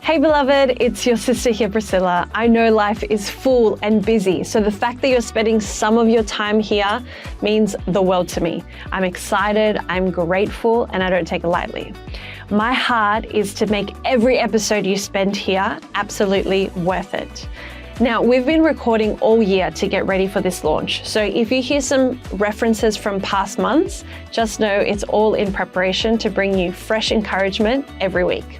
Hey beloved, it's your sister here, Priscilla. I know life is full and busy, so the fact that you're spending some of your time here means the world to me. I'm excited, I'm grateful, and I don't take it lightly. My heart is to make every episode you spend here absolutely worth it. Now, we've been recording all year to get ready for this launch, so if you hear some references from past months, just know it's all in preparation to bring you fresh encouragement every week.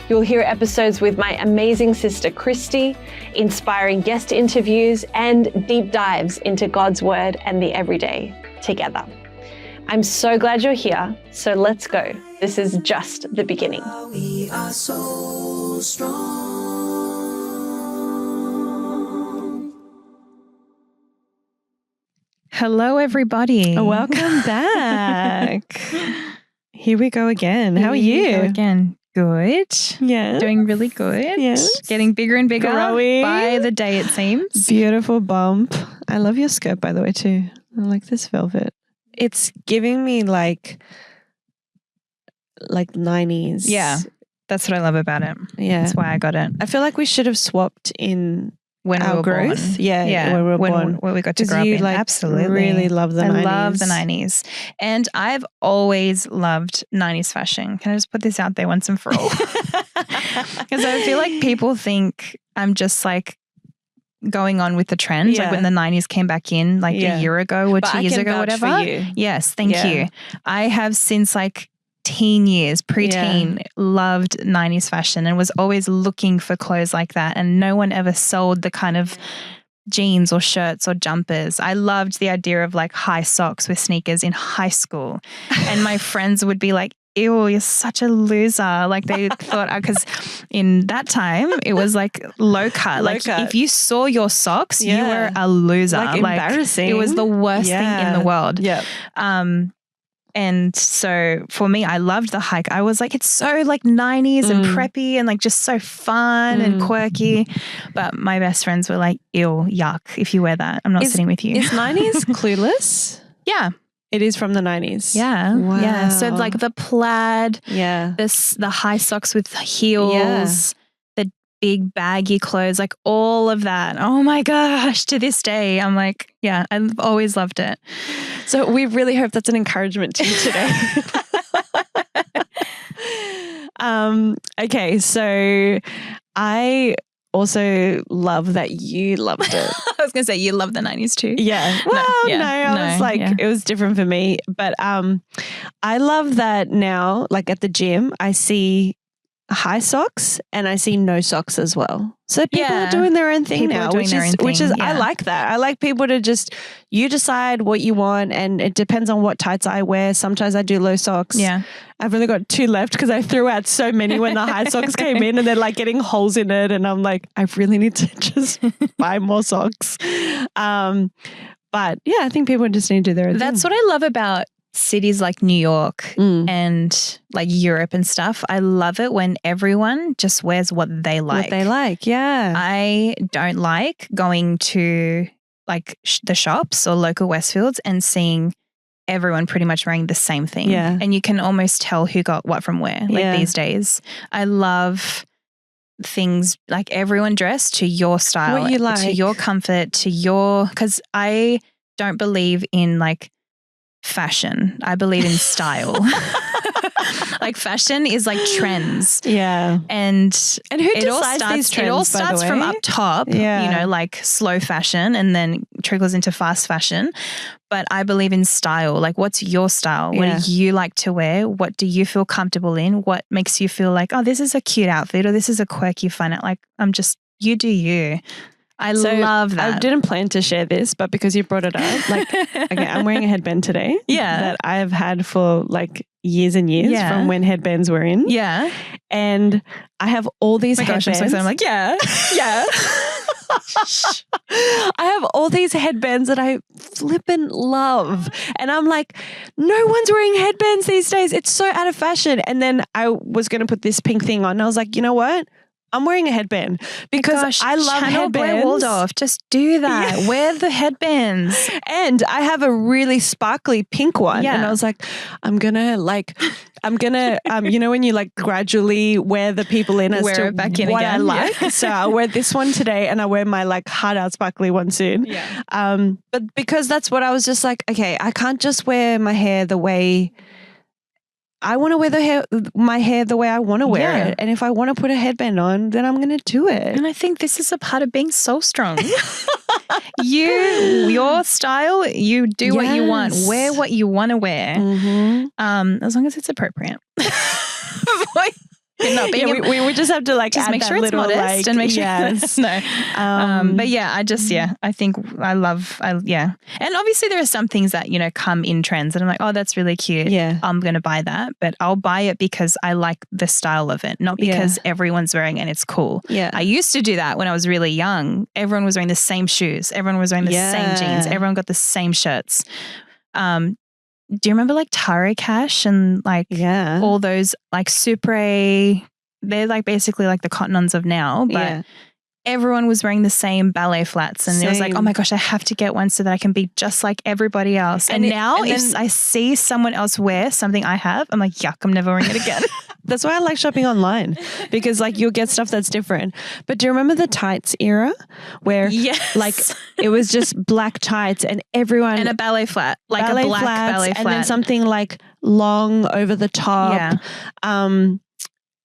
You'll hear episodes with my amazing sister Christy, inspiring guest interviews, and deep dives into God's Word and the everyday together. I'm so glad you're here, so let's go. This is just the beginning. We are so strong. Hello, everybody. Welcome back. Here we go again. How are you? Here we go again. Good. Yeah. Doing really good. Yes. Getting bigger and bigger Growing. by the day, it seems. Beautiful bump. I love your skirt, by the way, too. I like this velvet. It's giving me like 90s. Yeah. That's what I love about it. Yeah. That's why I got it. I feel like we should have swapped in When our we were growth. born. Yeah. When we were born. When we got to 'Cause grow up you in. Absolutely. really love the 90s. I love the 90s. And I've always loved 90s fashion. Can I just put this out there once and for all? Because I feel like people think I'm just like going on with the trend. Yeah. Like when the 90s came back in like a year ago or But 2 I years can ago, vouch whatever. for you. Yes, thank Yeah. you. I have since like teen years, preteen, loved 90s fashion and was always looking for clothes like that. And no one ever sold the kind of jeans or shirts or jumpers. I loved the idea of like high socks with sneakers in high school. And my friends would be like, ew, you're such a loser. Like they thought, because in that time it was like low cut. Like if you saw your socks, you were a loser. Like embarrassing. It was the worst thing in the world. Yeah. And so for me, I loved the hike. I was like, it's so like 90s and preppy and like just so fun and quirky. But my best friends were like, ew, yuck, if you wear that. I'm not sitting with you. Is 90s Clueless? Yeah. It is from the 90s. Yeah. Wow. Yeah. So like the plaid, Yeah. the high socks with heels, the big baggy clothes, like all of that. Oh my gosh. To this day, I'm like, yeah, I've always loved it. So we really hope that's an encouragement to you today. Okay, so I also love that you loved it. I was going to say you love the 90s too. Yeah. Well, I was like, it was different for me. But I love that now, like at the gym, I see high socks and I see no socks as well. So people are doing their own thing now, which is I like that. I like people to just, you decide what you want and it depends on what tights I wear. Sometimes I do low socks. Yeah. I've only got 2 left because I threw out so many when the high socks came in and they're like getting holes in it. And I'm like, I really need to just buy more socks. But yeah, I think people just need to do their own That's thing. what I love about cities like New York and like Europe and stuff. I love it when everyone just wears what they like. What they like, yeah. I don't like going to like the shops or local Westfields and seeing everyone pretty much wearing the same thing. Yeah. And you can almost tell who got what from where, like these days. I love things like everyone dressed to your style, What you like. to your comfort, to your, because I don't believe in like fashion. I believe in style. Like fashion is like trends. Yeah. And who decides these trends, it all by the starts from way? up top, you know, like slow fashion and then trickles into fast fashion. But I believe in style. Like what's your style? What do you like to wear? What do you feel comfortable in? What makes you feel like, oh, this is a cute outfit or this is a quirky fun out. Like you do you. I love that. I didn't plan to share this, but because you brought it up, like, okay, I'm wearing a headband today. Yeah. That I've had for like years and years from when headbands were in. Yeah. And I have all these headbands. Gosh, I'm so excited. I'm like, yeah. I have all these headbands that I flippin' love. And I'm like, no one's wearing headbands these days. It's so out of fashion. And then I was going to put this pink thing on. And I was like, you know what? I'm wearing a headband because I love headbands. Blair Waldorf, just do that. Wear the headbands. And I have a really sparkly pink one. Yeah. And I was like, I'm gonna you know when you like gradually wear the people in as wear to it back in what again. I like. So I'll wear this one today and I wear my like hard out sparkly one soon. Yeah. But because that's what I was just like, okay, I can't just wear my hair the way I want to wear my hair the way I want to wear it. And if I want to put a headband on, then I'm going to do it. And I think this is a part of being so strong. Your style, you do what you want. Wear what you want to wear. As long as it's appropriate. We just have to like just add make that sure it's little, modest like, and make sure no. But yeah, I think and obviously there are some things that, you know, come in trends and I'm like, oh, that's really cute. Yeah. I'm going to buy that, but I'll buy it because I like the style of it, not because everyone's wearing it and it's cool. Yeah. I used to do that when I was really young. Everyone was wearing the same shoes. Everyone was wearing the same jeans. Everyone got the same shirts. Do you remember like Tare Cash and like all those like Supre? They're like basically like the Cotton-Ons of now, but everyone was wearing the same ballet flats. And it was like, oh my gosh, I have to get one so that I can be just like everybody else. And now if I see someone else wear something I have, I'm like, yuck, I'm never wearing it again. That's why I like shopping online because like you'll get stuff that's different. But do you remember the tights era where like it was just black tights and everyone. And a ballet flat, like a black ballet flat. And then something like long over the top. Yeah.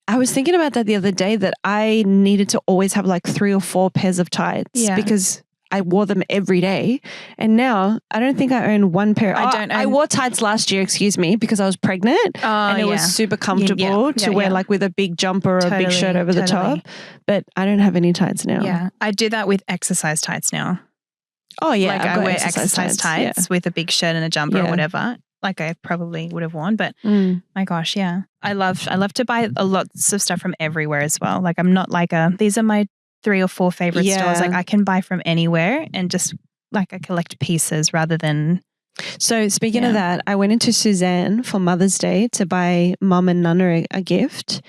I was thinking about that the other day that I needed to always have like 3 or 4 pairs of tights because I wore them every day. And now I don't think I own one pair. I wore tights last year, because I was pregnant and it was super comfortable to wear like with a big jumper or a big shirt over the top. But I don't have any tights now. Yeah. I do that with exercise tights now. Oh yeah. Like I wear exercise tights with a big shirt and a jumper or whatever. Like I probably would have worn, but my gosh, yeah. I love to buy lots of stuff from everywhere as well. Like I'm not like these are my 3 or 4 favorite stores. Like I can buy from anywhere and just like I collect pieces rather than. So speaking of that, I went into Suzanne for Mother's Day to buy Mum and Nana a gift.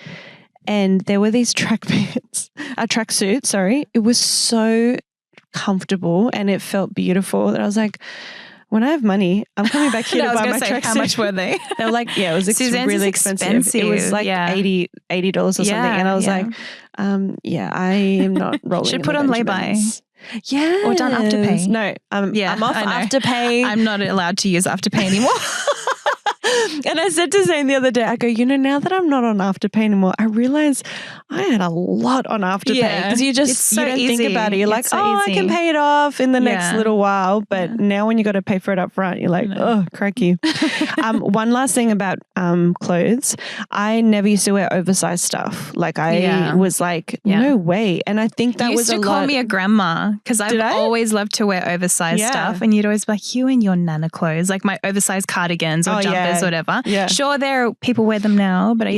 And there were these tracksuit, sorry. It was so comfortable and it felt beautiful that I was like, when I have money, I'm coming back here to buy my tracksuit. How much were they? They were like, it was really expensive. It was like $80 or something. And I was like, I am not rolling. Should put on lay-by. Yeah. Or done Afterpay. No, I'm off Afterpay. I'm not allowed to use Afterpay anymore. And I said to Zane the other day, I go, now that I'm not on Afterpay anymore, I realize I had a lot on Afterpay because you don't think about it. You're like, I can pay it off in the next little while. But now when you got to pay for it up front, you're like, oh, crikey. One last thing about clothes. I never used to wear oversized stuff. Like I was like, no way. And I think that was a lot. You used to call me a grandma because I've always loved to wear oversized stuff. And you'd always be like, you and your Nana clothes, like my oversized cardigans or jumpers or whatever. Yeah. Sure, people wear them now, but I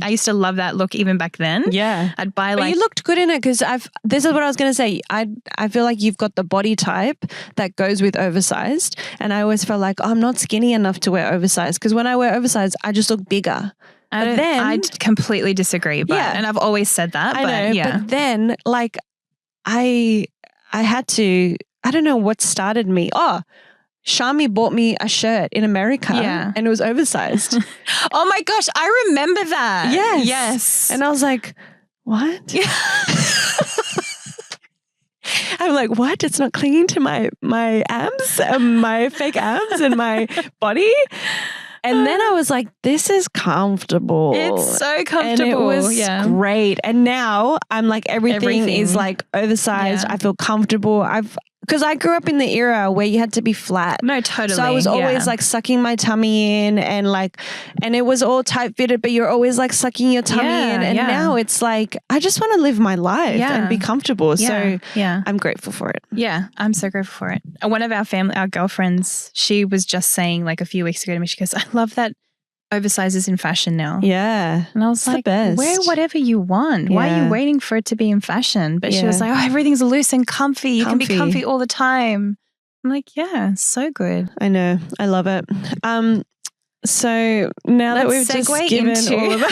used to love that look even back then. Yeah. I'd buy But you looked good in it because this is what I was going to say. I feel like you've got the body type that goes with oversized. And I always felt like, I'm not skinny enough to wear oversized because when I wear oversized, I just look bigger. I completely disagree. And I've always said that. I know. But then like I had to, I don't know what started me. Shami bought me a shirt in America and it was oversized. Oh my gosh, I remember that. Yes. And I was like, what? Yeah. I'm like, what? It's not clinging to my abs, my fake abs and my body. And then I was like, this is comfortable. It's so comfortable. And it was great. And now I'm like, everything is like oversized. I feel comfortable. Because I grew up in the era where you had to be flat. No, totally. So I was always like sucking my tummy in and it was all tight fitted, but you're always like sucking your tummy in. And now it's like, I just want to live my life and be comfortable. So I'm grateful for it. Yeah, I'm so grateful for it. One of our girlfriends, she was just saying like a few weeks ago to me, she goes, I love that oversized is in fashion now. Yeah. And I was like, wear whatever you want. Why are you waiting for it to be in fashion? But she was like, everything's loose and comfy. You can be comfy all the time. I'm like, yeah, so good. I know. I love it. So now that we've just given all of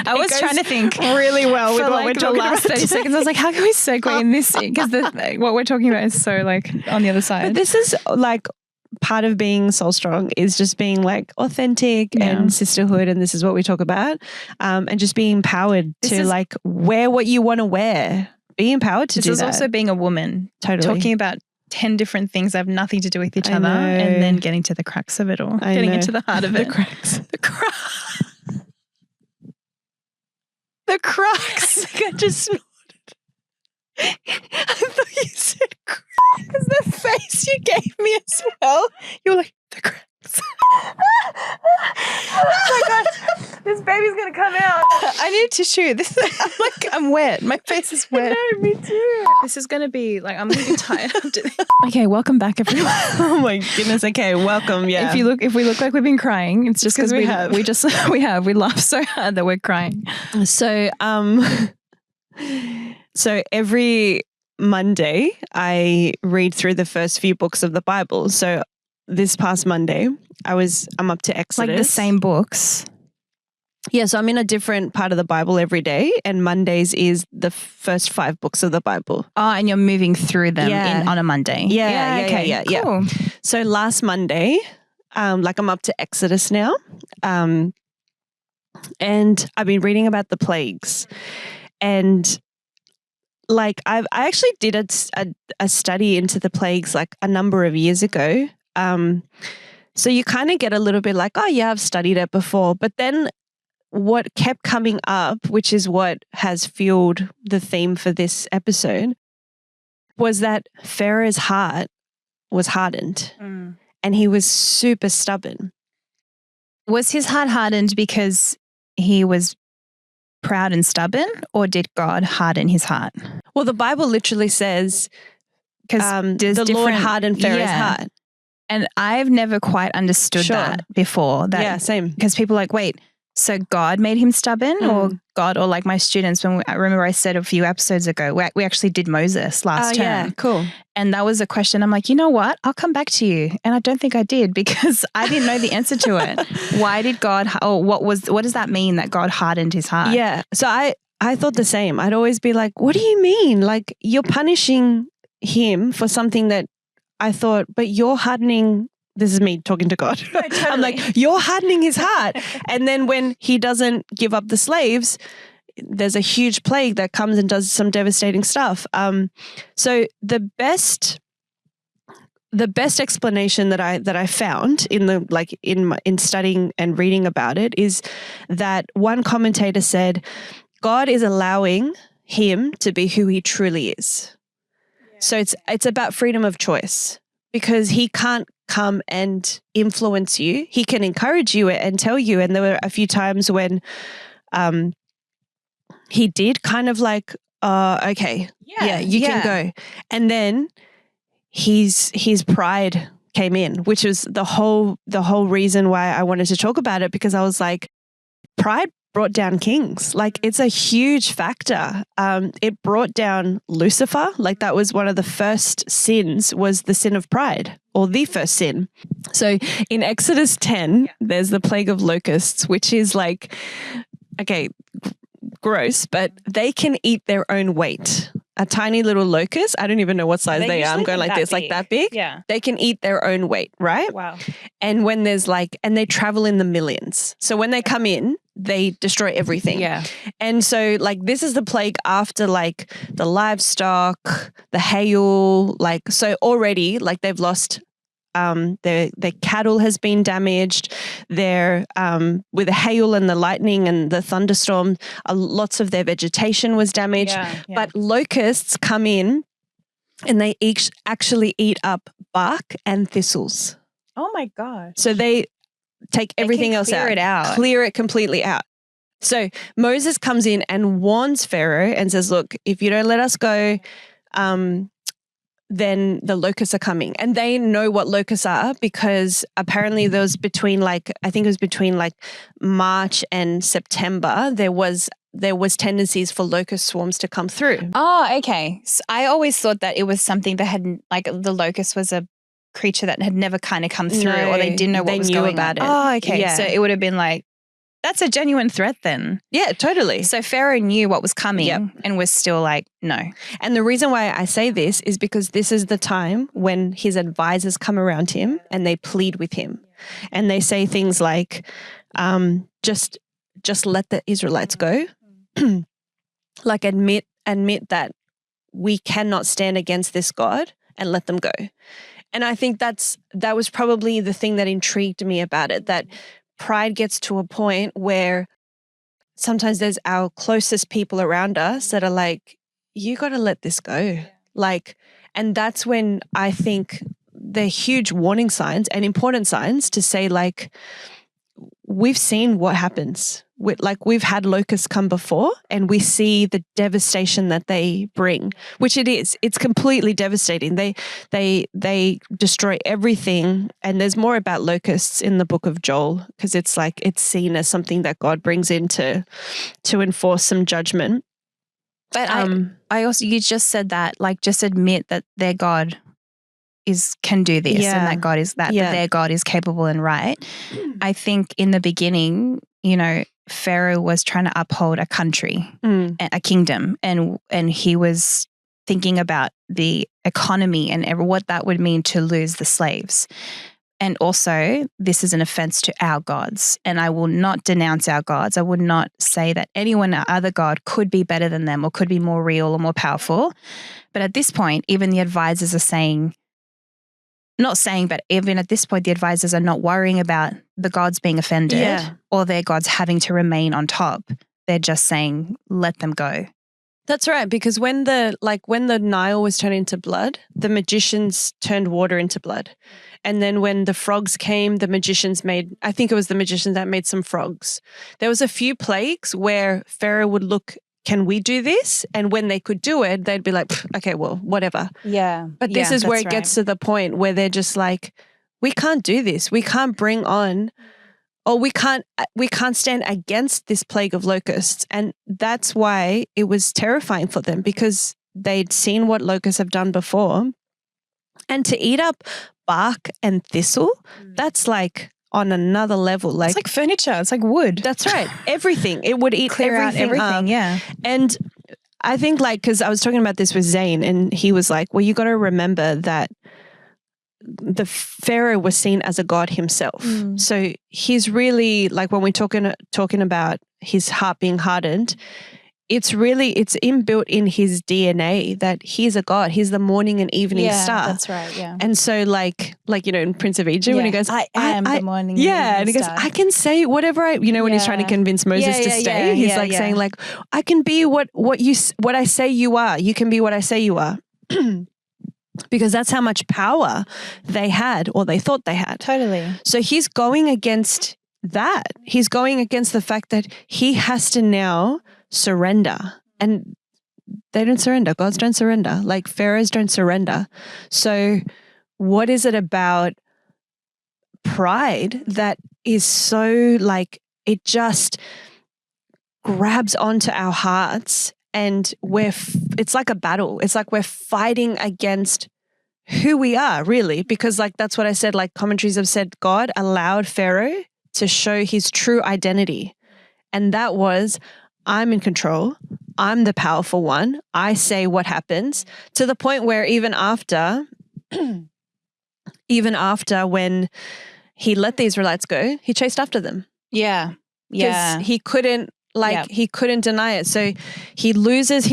I was trying to think really well with for what we're the talking last about. 30 seconds. I was like, how can we segue in this? Because what we're talking about is so like on the other side. But this is like part of being soul strong is just being like authentic and sisterhood, and this is what we talk about, and just being empowered to like wear what you want to wear. Be empowered to do that. This is also being a woman. Totally. Talking about 10 different things that have nothing to do with each other and then getting to the crux of it all. Getting into the heart of it. The cracks. The crux. I just snorted. I thought you said cracks. Because the face you gave me as well. You were like, the cracks. Oh my gosh, this baby's going to come out. I need a tissue. I'm wet. My face is wet. No, me too. This is going to be like, I'm going to be tired after this. Okay, welcome back, everyone. Oh my goodness. Okay, welcome. Yeah. If we look like we've been crying, it's just because we laugh so hard that we're crying. So, so every Monday I read through the first few books of the Bible. So this past Monday, I'm up to Exodus. Like the same books. Yeah, so I'm in a different part of the Bible every day, and Mondays is the first 5 books of the Bible. Oh, and you're moving through them on a Monday. Yeah. Cool. So last Monday, like I'm up to Exodus now, and I've been reading about the plagues, and like I actually did a study into the plagues like a number of years ago. So you kind of get a little bit like, oh yeah, I've studied it before. But then what kept coming up, which is what has fueled the theme for this episode, was that Pharaoh's heart was hardened and he was super stubborn. Was his heart hardened because he was proud and stubborn, or did God harden his heart? Well, the Bible literally says because the Lord hardened Pharaoh's heart. And I've never quite understood that before. Yeah, same. Because people are like, wait, so God made him stubborn or God, or like my students, I remember I said a few episodes ago, we actually did Moses last term. Yeah, cool. And that was a question. I'm like, you know what? I'll come back to you. And I don't think I did because I didn't know the answer to it. Why did God, what does that mean that God hardened his heart? Yeah. So I thought the same. I'd always be like, what do you mean? Like you're punishing him for something that I thought, but you're hardening. This is me talking to God. No, totally. I'm like, you're hardening his heart. And then when he doesn't give up the slaves, there's a huge plague that comes and does some devastating stuff. So the best explanation that I found in studying and reading about it is that one commentator said, God is allowing him to be who he truly is. Yeah. So it's about freedom of choice, because he can't come and influence you. He can encourage you and tell you. And there were a few times when he did kind of like, okay, you can go. And then his pride came in, which was the whole reason why I wanted to talk about it, because I was like, pride brought down kings. Like it's a huge factor. It brought down Lucifer. Like that was one of the first sins, was the sin of pride, or the first sin. So in Exodus 10, there's the plague of locusts, which is like, okay, gross, but they can eat their own weight. A tiny little locust, I don't even know what size they are. I'm going like this, like that big. Yeah. They can eat their own weight, right? Wow. And when there's and they travel in the millions. So when they come in, they destroy everything. Yeah. And so this is the plague after the livestock, the hail, so already they've lost their cattle has been damaged. With the hail and the lightning and the thunderstorm, lots of their vegetation was damaged. Yeah. But locusts come in and they actually eat up bark and thistles. Oh my gosh. So they take everything else out. Clear it completely out. So Moses comes in and warns Pharaoh and says, look, if you don't let us go, then the locusts are coming. And they know what locusts are, because apparently there was between I think it was between March and September, there was tendencies for locust swarms to come through. Oh, okay. So I always thought that it was something that hadn't, the locust was a creature that had never kind of come through, or they didn't know what was going about on. it. Oh, okay. Yeah. So it would have been That's a genuine threat then. Yeah, totally. So Pharaoh knew what was coming and was still like, no. And the reason why I say this is because this is the time when his advisors come around him and they plead with him. And they say things like, just let the Israelites go. Like admit that we cannot stand against this God and let them go. And I think that was probably the thing that intrigued me about it, that pride gets to a point where sometimes there's our closest people around us that are like, you got to let this go. Like, and that's when I think they're huge warning signs and important signs to say, like, we've seen what happens. We've had locusts come before and we see the devastation that they bring, which it is. It's completely devastating. They destroy everything. And there's more about locusts in the book of Joel, because it's like it's seen as something that God brings in to enforce some judgment. But I also, you just said that, like, just admit that their God can do this and that God is that their God is capable and right. I think in the beginning, Pharaoh was trying to uphold a country, a kingdom, and he was thinking about the economy and what that would mean to lose the slaves. And also, this is an offense to our gods, and I will not denounce our gods. I would not say that other God could be better than them or could be more real or more powerful. But at this point, even the advisors are but even at this point, the advisors are not worrying about the gods being offended or their gods having to remain on top. They're just saying, let them go. That's right, because when the Nile was turned into blood, the magicians turned water into blood. And then when the frogs came, I think it was the magicians that made some frogs. There was a few plagues where Pharaoh would look, can we do this? And when they could do it, they'd be like, okay, well, whatever. Yeah. But this is where it gets to the point where they're just like, we can't do this. We can't bring on, or we can't stand against this plague of locusts. And that's why it was terrifying for them, because they'd seen what locusts have done before. And to eat up bark and thistle, that's like on another level. It's like furniture. It's like wood. That's right. Everything. It would eat everything up. Yeah. And I think, like, because I was talking about this with Zane, and he was like, well, you got to remember that the Pharaoh was seen as a god himself. So he's really, like, when we're talking about his heart being hardened, it's inbuilt in his DNA that he's a god. He's the morning and evening star. That's right. Yeah. And so like in Prince of Egypt, when he goes, I am the morning. And he goes, I can say whatever when he's trying to convince Moses to stay, he's saying like, I can be what I say you are. You can be what I say you are. Because that's how much power they had, or they thought they had. Totally. So he's going against that. He's going against the fact that he has to now surrender. And they don't surrender. Gods don't surrender. Like pharaohs don't surrender. So what is it about pride that is so, like, it just grabs onto our hearts, and it's like a battle. It's like we're fighting against who we are, really, because, like, that's what I said, like, commentaries have said God allowed Pharaoh to show his true identity. And that was, I'm in control. I'm the powerful one. I say what happens, to the point where even after when he let the Israelites go, he chased after them. Yeah. Yeah. Because he couldn't deny it. So he loses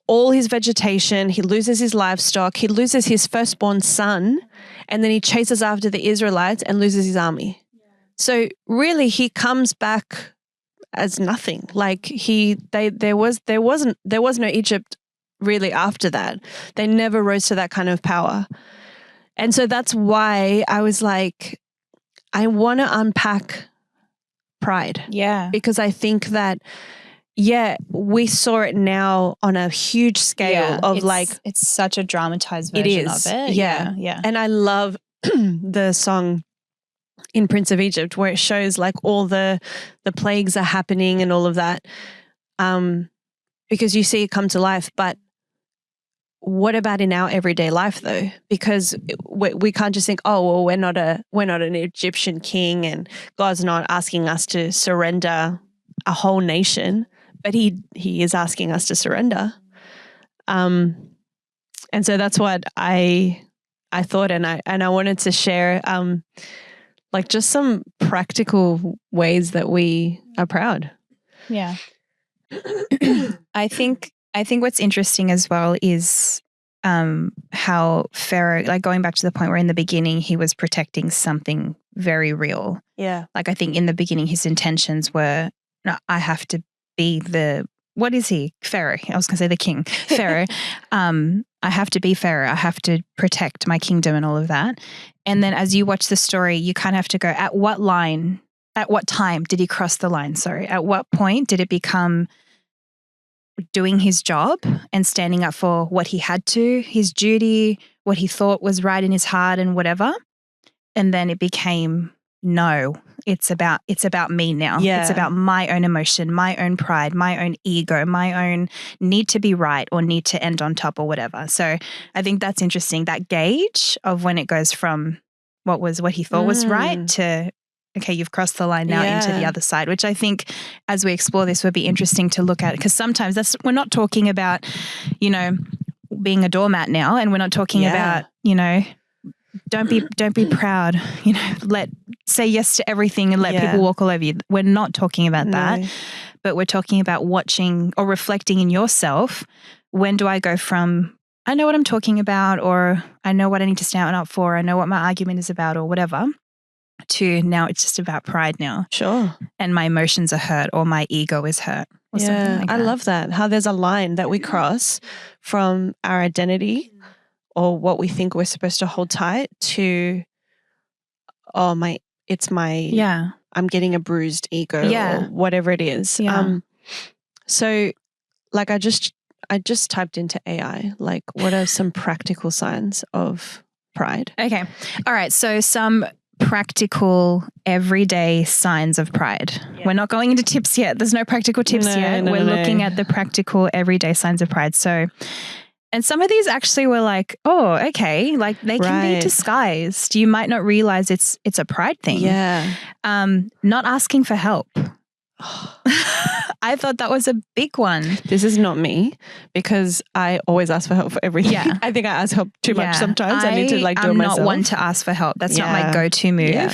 all his vegetation. He loses his livestock. He loses his firstborn son. And then he chases after the Israelites and loses his army. Yeah. So really he comes back as nothing. Like there was no Egypt really after that. They never rose to that kind of power. And so that's why I was like, I want to unpack pride. Yeah. Because I think that, we saw it now on a huge scale it's such a dramatized version of it. Yeah. Yeah. And I love the song in Prince of Egypt where it shows like all the plagues are happening and all of that. Because you see it come to life. But what about in our everyday life though? Because we can't just think, oh, well, we're not an Egyptian king and God's not asking us to surrender a whole nation, but he is asking us to surrender. And so that's what I thought, and I wanted to share like just some practical ways that we are proud. Yeah. I think what's interesting as well is how Pharaoh, like going back to the point where in the beginning he was protecting something very real. Yeah. Like I think in the beginning his intentions were, no, I have to be what is he? Pharaoh. I was going to say the king. Pharaoh. I have to be Pharaoh. I have to protect my kingdom and all of that. And then as you watch the story, you kind of have to go, at what time did he cross the line? Sorry. At what point did it become doing his job and standing up for what he had to, his duty, what he thought was right in his heart and whatever. And then it became, no, it's about me now. Yeah. It's about my own emotion, my own pride, my own ego, my own need to be right or need to end on top or whatever. So I think that's interesting, that gauge of when it goes from what he thought was right to, okay, you've crossed the line now into the other side, which I think as we explore this would be interesting to look at, because sometimes we're not talking about, being a doormat now, and we're not talking about, don't be proud, say yes to everything and let people walk all over you. We're not talking about that, but we're talking about watching or reflecting in yourself. When do I go from, I know what I'm talking about, or I know what I need to stand up for, I know what my argument is about or whatever, to now it's just about pride now. Sure. And my emotions are hurt or my ego is hurt. Or something like I that. love that. How there's a line that we cross from our identity or what we think we're supposed to hold tight to, I'm getting a bruised ego or whatever it is. Yeah. So like I just typed into AI, like what are some practical signs of pride? Okay. All right. So some practical everyday signs of pride. Yeah. We're not going into tips yet. There's no practical tips yet. We're looking at the practical everyday signs of pride. So, and some of these actually were like, oh, okay, like they can be disguised. You might not realize it's a pride thing. Yeah. Not asking for help. I thought that was a big one. This is not me, because I always ask for help for everything. Yeah. I think I ask help too much sometimes. I need to do it myself. I'm not one to ask for help. That's not my go-to move. Yeah.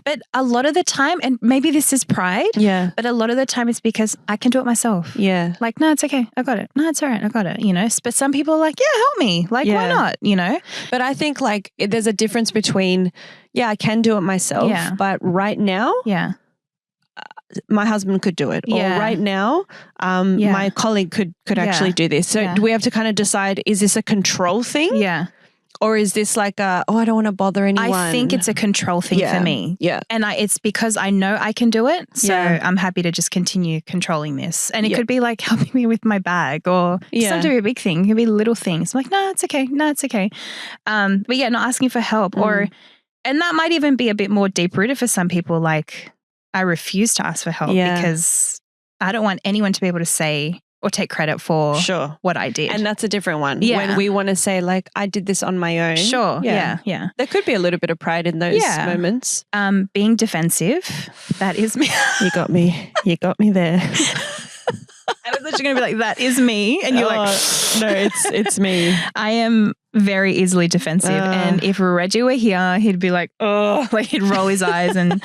But a lot of the time, and maybe this is pride, but a lot of the time it's because I can do it myself. Yeah. Like, no, it's okay. I got it. No, it's all right. I got it. But some people are like, yeah, help me. Like, why not? But I think like there's a difference between, I can do it myself, but right now, my husband could do it, or right now, my colleague could actually do this. So do we have to kind of decide, is this a control thing? Yeah. Or is this like I don't want to bother anyone? I think it's a control thing for me. Yeah. And it's because I know I can do it. So I'm happy to just continue controlling this. And it could be like helping me with my bag, or it doesn't have to be a big thing. It could be little things. I'm like, no, it's okay. No, it's okay. But not asking for help and that might even be a bit more deep rooted for some people. Like, I refuse to ask for help because I don't want anyone to be able to say or take credit for what I did. And that's a different one. Yeah. When we want to say like, I did this on my own. Sure. Yeah. There could be a little bit of pride in those moments. Being defensive, that is me. You got me. You got me there. I was literally going to be like, that is me. And you're like, no, it's me. I am very easily defensive. And if Reggie were here, he'd be like, oh, like he'd roll his eyes. And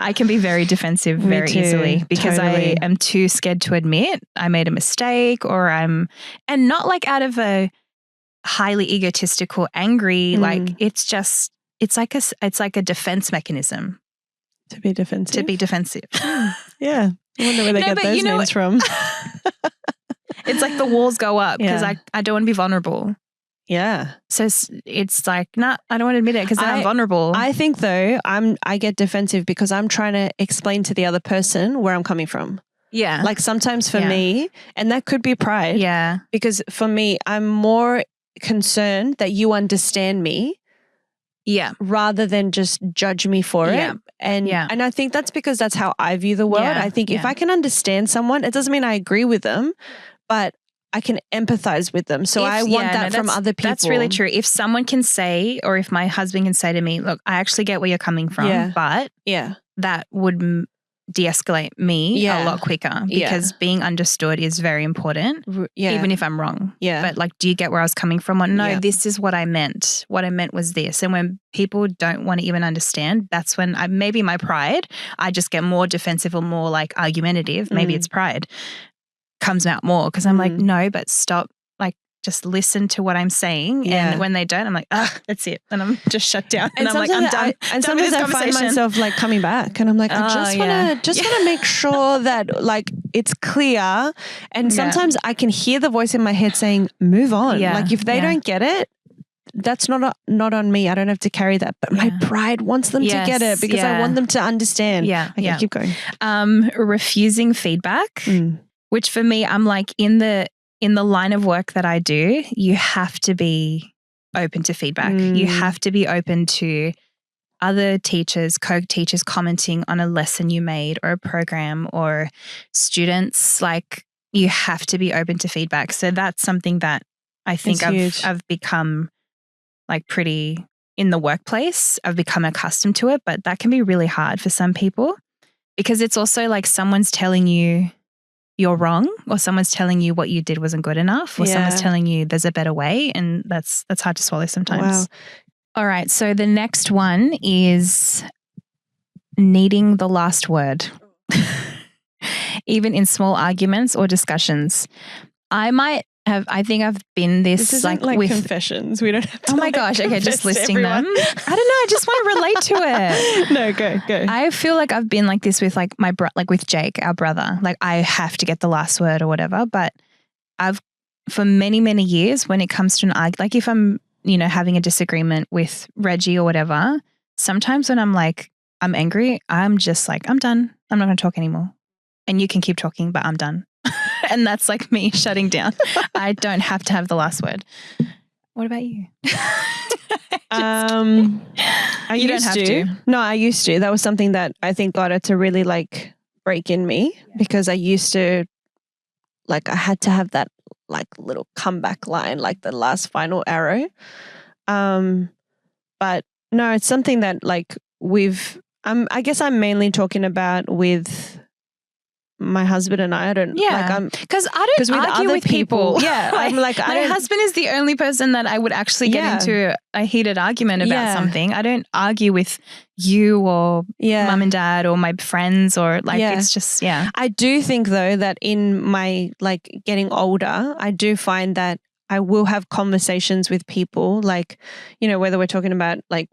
I can be very defensive very easily because I am too scared to admit I made a mistake, and not like out of a highly egotistical, angry, like it's like a defense mechanism. To be defensive. Yeah. I wonder where they get those names from. It's like the walls go up because I don't want to be vulnerable. Yeah. So it's like, I don't want to admit it because I'm vulnerable. I think though, I get defensive because I'm trying to explain to the other person where I'm coming from. Yeah. Like sometimes for me, and that could be pride. Yeah. Because for me, I'm more concerned that you understand me. Yeah. Rather than just judge me for it. And I think that's because that's how I view the world. I think if I can understand someone, it doesn't mean I agree with them, but I can empathize with them. So I want that from other people. That's really true. If someone can say, or if my husband can say to me, look, I actually get where you're coming from, but that would de-escalate me a lot quicker because being understood is very important, even if I'm wrong. But like, do you get where I was coming from? Or, no, this is what I meant. What I meant was this. And when people don't want to even understand, that's when maybe my pride, I just get more defensive or more like argumentative. Maybe it's pride comes out more because I'm like, no, but stop. Just listen to what I'm saying. And when they don't, I'm like, that's it. And I'm just shut down. And I'm like, I'm done. And sometimes I find myself like coming back and I'm like, I just want to make sure that like it's clear. And sometimes I can hear the voice in my head saying, move on. Like if they don't get it, that's not on me. I don't have to carry that. But my pride wants them to get it because I want them to understand. Okay, keep going. Refusing feedback, which for me, I'm like in the line of work that I do, you have to be open to feedback. You have to be open to other teachers, co-teachers commenting on a lesson you made or a program or students. Like you have to be open to feedback. So that's something that I think I've become like pretty in the workplace. I've become accustomed to it, but that can be really hard for some people because it's also like someone's telling you you're wrong or someone's telling you what you did wasn't good enough or someone's telling you there's a better way and that's hard to swallow sometimes. Wow. All right. So the next one is needing the last word, even in small arguments or discussions. I think I've been this is like with confessions. We don't have to. Oh my gosh. Okay. Just listing them. I don't know. I just want to relate to it. No, go. I feel like I've been like this with like with Jake, our brother. Like I have to get the last word or whatever. But for many, many years when it comes to an argument, like if I'm, having a disagreement with Reggie or whatever, sometimes when I'm like, I'm angry, I'm just like, I'm done. I'm not going to talk anymore. And you can keep talking, but I'm done. And that's like me shutting down. I don't have to have the last word. What about you? I used to. No, I used to. That was something that I think God had to really like break in me because I used to like I had to have that like little comeback line, like the last final arrow. But no, it's something that like I guess I'm mainly talking about with my husband and I don't because I don't argue with people. Yeah, like, I'm like my husband is the only person that I would actually get into a heated argument about something. I don't argue with you or mum and dad or my friends or like it's just I do think though that in my like getting older, I do find that I will have conversations with people like whether we're talking about like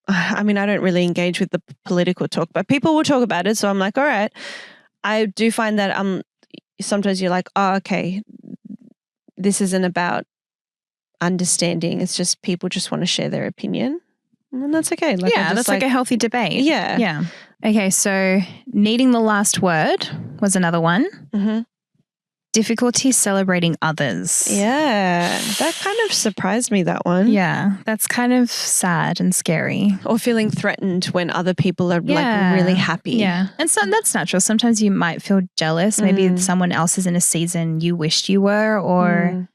I mean I don't really engage with the political talk, but people will talk about it. So I'm like, all right. I do find that sometimes you're like, oh, okay, this isn't about understanding. It's just people just want to share their opinion. And that's okay. Like, that's like a healthy debate. Yeah. Yeah. Okay, so needing the last word was another one. Mm-hmm. Difficulty celebrating others. Yeah, that kind of surprised me, that one. Yeah, that's kind of sad and scary. Or feeling threatened when other people are like really happy. Yeah, and so that's natural. Sometimes you might feel jealous. Maybe someone else is in a season you wished you were or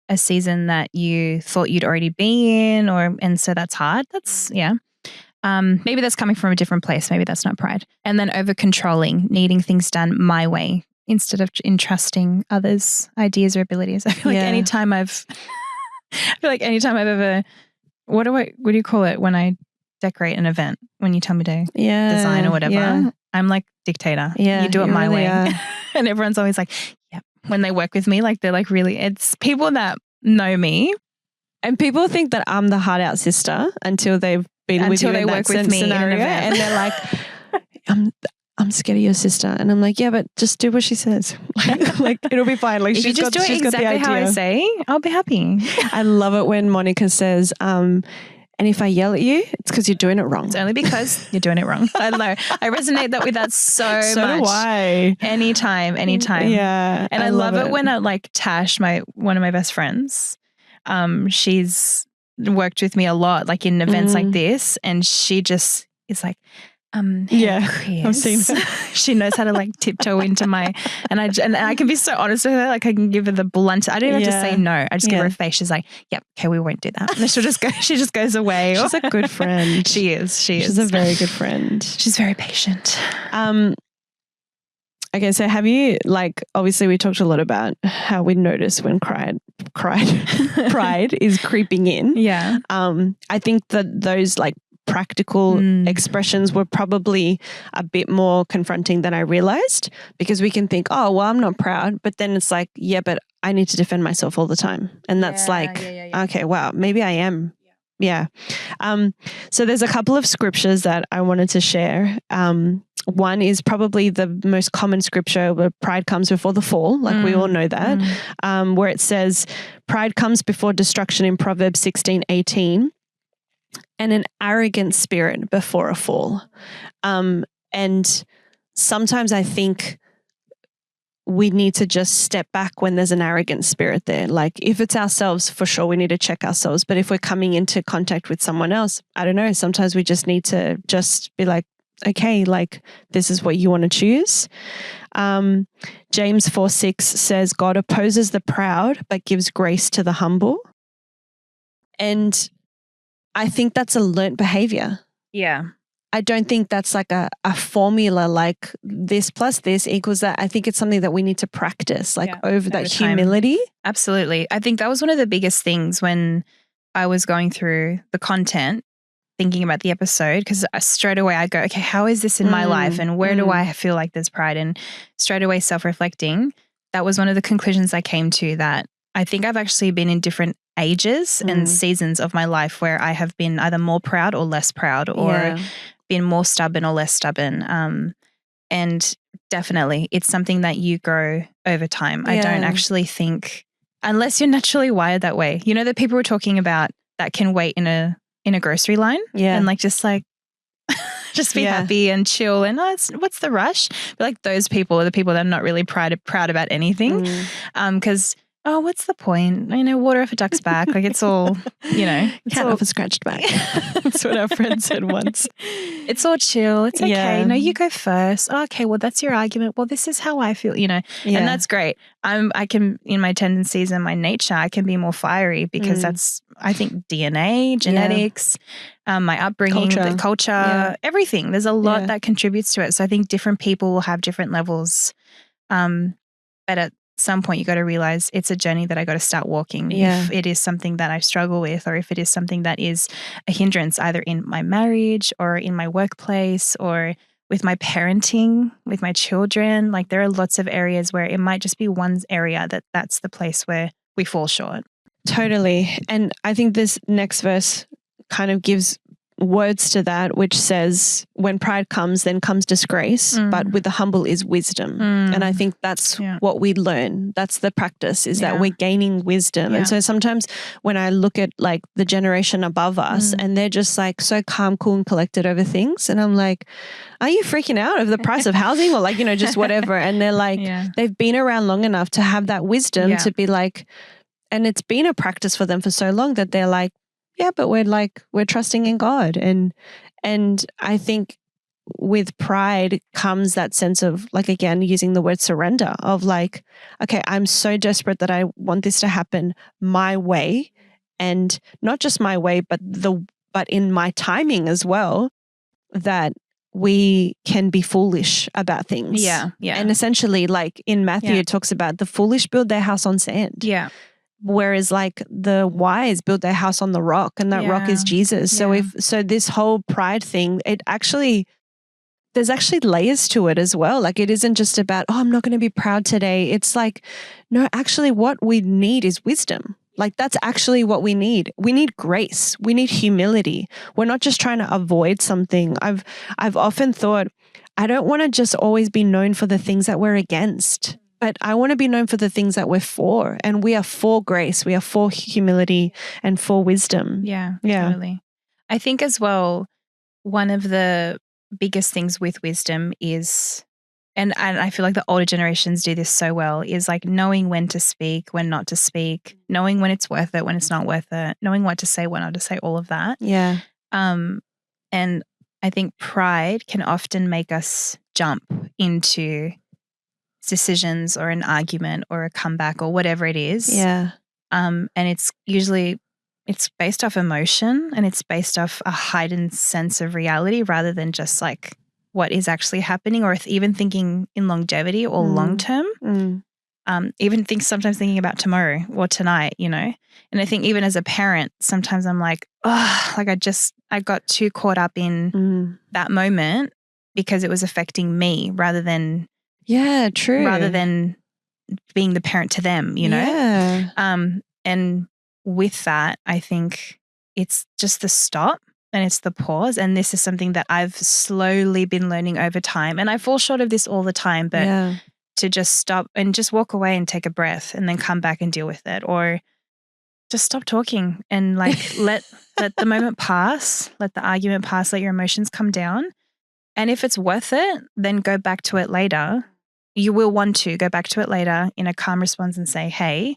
a season that you thought you'd already be in and so that's hard. That's, maybe that's coming from a different place. Maybe that's not pride. And then over controlling, needing things done my way. Instead of entrusting others' ideas or abilities. I feel like anytime I've ever, what do you call it when I decorate an event, when you tell me to design or whatever, I'm like dictator. Yeah, you do it my way. And everyone's always like, when they work with me, like they're like really, it's people that know me. And people think that I'm the hard out sister until they've been with you in that scenario. And they're like, I'm scared of your sister. And I'm like, yeah, but just do what she says. like it'll be fine. Like if you just do it exactly how I say, I'll be happy. I love it when Monica says, and if I yell at you, it's because you're doing it wrong. It's only because you're doing it wrong. I don't know. I resonate with that so much. So do I. Anytime. Yeah. And I love it when like Tash, one of my best friends, she's worked with me a lot, like in events like this. And she just is like, Chris. I've seen her. She knows how to like tiptoe into my, and I can be so honest with her. Like I can give her the blunt. I don't even have to say no. I just give her a face. She's like, "Yep, okay, we won't do that." And then she'll just go. She just goes away. She's a good friend. She is. She's a very good friend. She's very patient. Okay, so have you, like, obviously we talked a lot about how we notice when pride is creeping in. Yeah. I think that those like practical expressions were probably a bit more confronting than I realized, because we can think, oh, well, I'm not proud. But then it's like, yeah, but I need to defend myself all the time. And that's okay, wow, maybe I am. Yeah. So there's a couple of scriptures that I wanted to share. One is probably the most common scripture where pride comes before the fall. Like we all know that, where it says pride comes before destruction in Proverbs 16:18, and an arrogant spirit before a fall. And sometimes I think we need to just step back when there's an arrogant spirit there. Like if it's ourselves, for sure, we need to check ourselves. But if we're coming into contact with someone else, I don't know, sometimes we just need to just be like, okay, like this is what you want to choose. James 4:6 says, God opposes the proud, but gives grace to the humble. And I think that's a learnt behavior. Yeah. I don't think that's like a formula, like this plus this equals that. I think it's something that we need to practice, like over that humility. Absolutely. I think that was one of the biggest things when I was going through the content, thinking about the episode, because straight away I go, okay, how is this in my life and where do I feel like there's pride? And straight away self-reflecting, that was one of the conclusions I came to, that I think I've actually been in different ages and seasons of my life where I have been either more proud or less proud, or been more stubborn or less stubborn. And definitely it's something that you grow over time. I don't actually think, unless you're naturally wired that way, you know, the people we're talking about that can wait in a grocery line and like just be happy and chill and what's the rush? But like those people are the people that are not really proud about anything. Because what's the point? You know, water off a duck's back. Like it's all, you know. Cat off a scratched back. That's what our friend said once. It's all chill. It's okay. Yeah. No, you go first. Oh, okay, well, that's your argument. Well, this is how I feel, you know. Yeah. And that's great. I can, in my tendencies and my nature, I can be more fiery because that's, I think, DNA, genetics, my upbringing, the culture, everything. There's a lot that contributes to it. So I think different people will have different levels. But at some point you got to realize it's a journey that I got to start walking. If it is something that I struggle with, or if it is something that is a hindrance either in my marriage or in my workplace or with my parenting, with my children, like there are lots of areas where it might just be one area that's the place where we fall short. Totally. And I think this next verse kind of gives words to that, which says, when pride comes, then comes disgrace, but with the humble is wisdom. And I think that's what we learn. That's the practice, is that we're gaining wisdom. And so sometimes when I look at like the generation above us and they're just like so calm, cool and collected over things. And I'm like, are you freaking out over the price of housing or like, you know, just whatever. And they're like, they've been around long enough to have that wisdom to be like, and it's been a practice for them for so long that they're like, yeah, but we're trusting in God. And I think with pride comes that sense of, like, again, using the word surrender, of like, okay, I'm so desperate that I want this to happen my way, and not just my way, but in my timing as well, that we can be foolish about things. Yeah. And essentially, like in Matthew, it talks about the foolish build their house on sand. Yeah. Whereas like the wise build their house on the rock, and that rock is Jesus. So so this whole pride thing, there's actually layers to it as well. Like it isn't just about, oh, I'm not going to be proud today. It's like, no, actually what we need is wisdom. Like that's actually what we need. We need grace. We need humility. We're not just trying to avoid something. I've often thought, I don't want to just always be known for the things that we're against. But I want to be known for the things that we're for. And we are for grace. We are for humility and for wisdom. Yeah. Totally. I think as well, one of the biggest things with wisdom is, and I feel like the older generations do this so well, is like knowing when to speak, when not to speak, knowing when it's worth it, when it's not worth it, knowing what to say, when not to say, all of that. Yeah. And I think pride can often make us jump into decisions or an argument or a comeback or whatever it is. Yeah. And it's based off emotion, and it's based off a heightened sense of reality rather than just like what is actually happening, or even thinking in longevity or long term. Sometimes thinking about tomorrow or tonight, you know. And I think even as a parent, sometimes I'm like, oh, like I got too caught up in that moment because it was affecting me rather than rather than being the parent to them, you know. Yeah. And with that, I think it's just the stop and it's the pause. And this is something that I've slowly been learning over time. And I fall short of this all the time, but to just stop and just walk away and take a breath and then come back and deal with it, or just stop talking and like let the moment pass, let the argument pass, let your emotions come down. And if it's worth it, then go back to it later. You will want to go back to it later in a calm response and say, hey,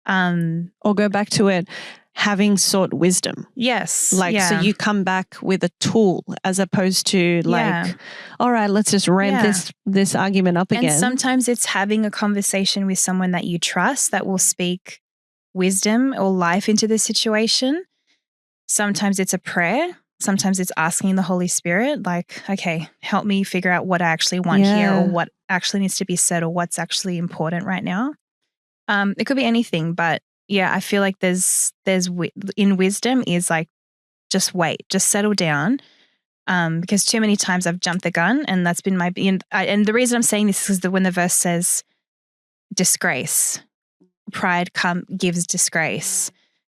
or go back to it having sought wisdom. Yes. So you come back with a tool as opposed to like, all right, let's just ramp this argument up again. And sometimes it's having a conversation with someone that you trust that will speak wisdom or life into the situation. Sometimes it's a prayer. Sometimes it's asking the Holy Spirit, like, okay, help me figure out what I actually want here, or what actually needs to be said, or what's actually important right now. It could be anything, but yeah, I feel like there's in wisdom is like, just wait, just settle down. Because too many times I've jumped the gun, and that's been and the reason I'm saying this is that when the verse says disgrace, pride gives disgrace.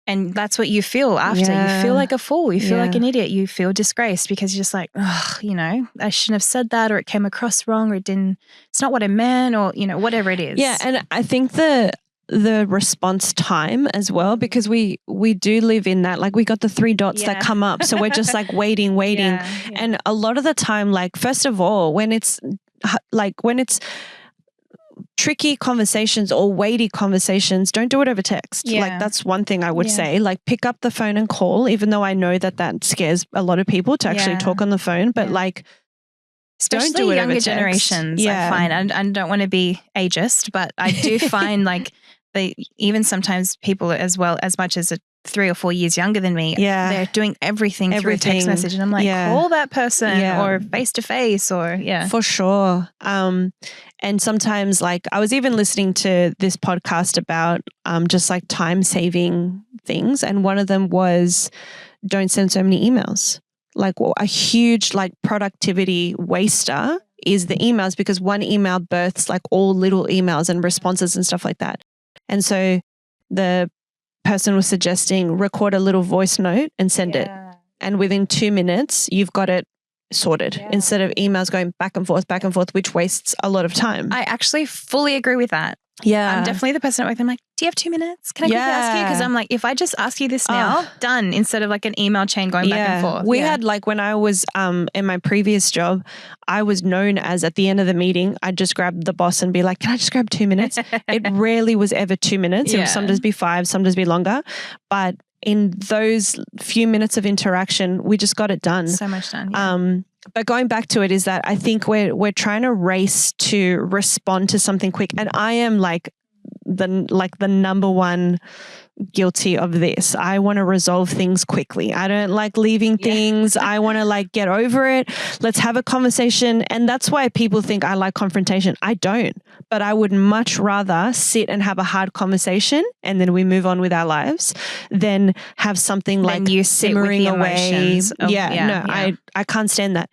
And that's what you feel after. You feel like a fool. You feel like an idiot. You feel disgraced because you're just like, oh, you know, I shouldn't have said that, or it came across wrong, or it's not what I meant, or, you know, whatever it is. Yeah. And I think the response time as well, because we do live in that, like we got the 3 dots that come up. So we're just like waiting. And a lot of the time, like, first of all, when it's tricky conversations or weighty conversations, don't do it over text. Like that's one thing I would say. Like pick up the phone and call, even though I know that scares a lot of people to actually talk on the phone. But like, especially don't do it younger over text. generations, I find. I don't want to be ageist, but I do find like even sometimes people as much as 3 or 4 years younger than me, they're doing everything through a text message. And I'm like, call that person or face to face or For sure. And sometimes like I was even listening to this podcast about just like time saving things. And one of them was don't send so many emails. Like a huge like productivity waster is the emails, because one email births like all little emails and responses and stuff like that. And so the person was suggesting record a little voice note and send it. And within 2 minutes, you've got it sorted instead of emails going back and forth, which wastes a lot of time. I actually fully agree with that. Yeah. I'm definitely the person at work. I'm like, do you have 2 minutes? Can I quickly ask you? Because I'm like, if I just ask you this now, done, instead of like an email chain going back and forth. We had like when I was in my previous job, I was known as at the end of the meeting, I'd just grab the boss and be like, can I just grab 2 minutes? It rarely was ever 2 minutes. It would sometimes be 5, sometimes be longer. But in those few minutes of interaction, we just got it done. So much done. But going back to it is that I think we're trying to race to respond to something quick. And I am like the number one guilty of this. I want to resolve things quickly. I don't like leaving things. I want to like get over it. Let's have a conversation. And that's why people think I like confrontation. I don't, but I would much rather sit and have a hard conversation and then we move on with our lives than have something like you sit simmering with the away. Emotions of, I can't stand that.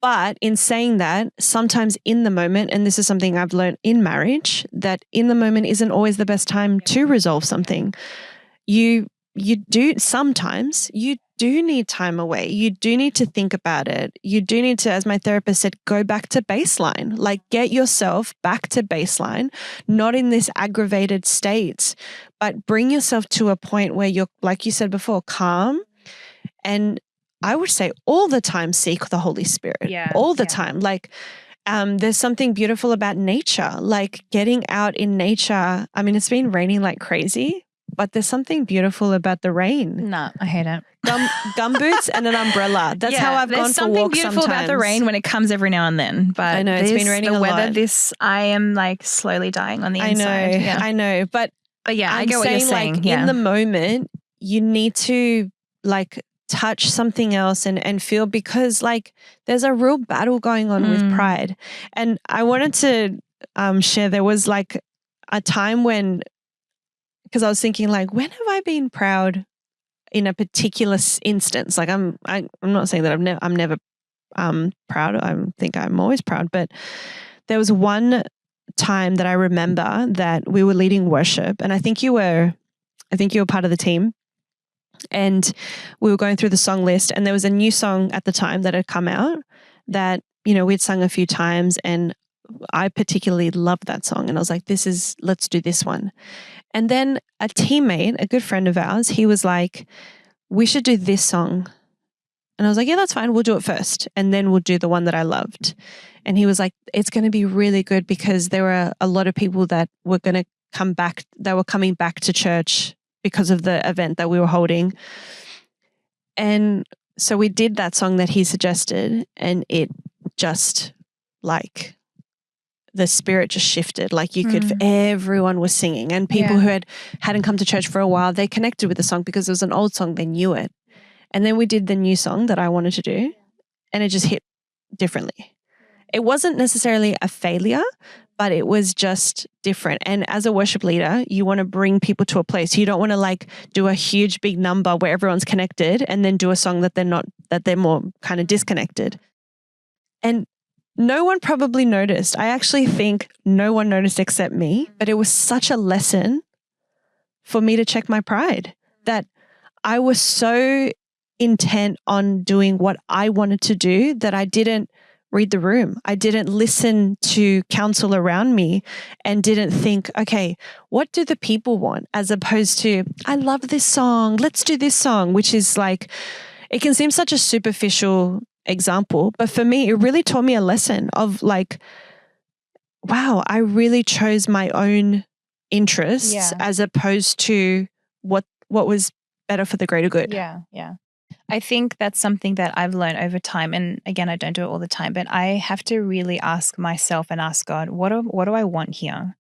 But in saying that, sometimes in the moment, and this is something I've learned in marriage, that in the moment isn't always the best time to resolve something. You sometimes you do need time away. You do need to think about it. You do need to, as my therapist said, go back to baseline. Like get yourself back to baseline, not in this aggravated state, but bring yourself to a point where you're, like you said before, calm. And I would say all the time seek the Holy Spirit. All the time. Like there's something beautiful about nature, like getting out in nature. I mean, it's been raining like crazy, but there's something beautiful about the rain. No, I hate it. Gumboots and an umbrella. That's how I've gone for walks sometimes. There's something beautiful about the rain when it comes every now and then. But I know it's been raining a lot. I am like slowly dying on the inside. I know. But yeah, I get what you're saying. Like, in the moment, you need to like touch something else and feel, because like there's a real battle going on with pride. And I wanted to share, there was like a time when, because I was thinking like, when have I been proud in a particular instance? Like I'm not saying that I'm never proud. I think I'm always proud, but there was one time that I remember that we were leading worship, and I think you were part of the team, and we were going through the song list, and there was a new song at the time that had come out that, you know, we'd sung a few times, and I particularly loved that song, and I was like, let's do this one. And then a teammate, a good friend of ours, he was like, we should do this song. And I was like, yeah, that's fine. We'll do it first. And then we'll do the one that I loved. And he was like, it's going to be really good because there were a lot of people that were going to come back, that were coming back to church because of the event that we were holding. And so we did that song that he suggested, and it just like the spirit just shifted. Like you could, everyone was singing, and people who hadn't come to church for a while, they connected with the song because it was an old song, they knew it. And then we did the new song that I wanted to do, and it just hit differently. It wasn't necessarily a failure, but it was just different. And as a worship leader, you want to bring people to a place. You don't want to like do a huge big number where everyone's connected and then do a song that they're more kind of disconnected. And no one probably noticed. I actually think no one noticed except me, but it was such a lesson for me to check my pride, that I was so intent on doing what I wanted to do that I didn't read the room. I didn't listen to counsel around me and didn't think, okay, what do the people want? As opposed to, I love this song, let's do this song, which is like, it can seem such a superficial example, but for me, it really taught me a lesson of like, wow, I really chose my own interests as opposed to what was better for the greater good. Yeah. I think that's something that I've learned over time. And again, I don't do it all the time, but I have to really ask myself and ask God, what do I want here?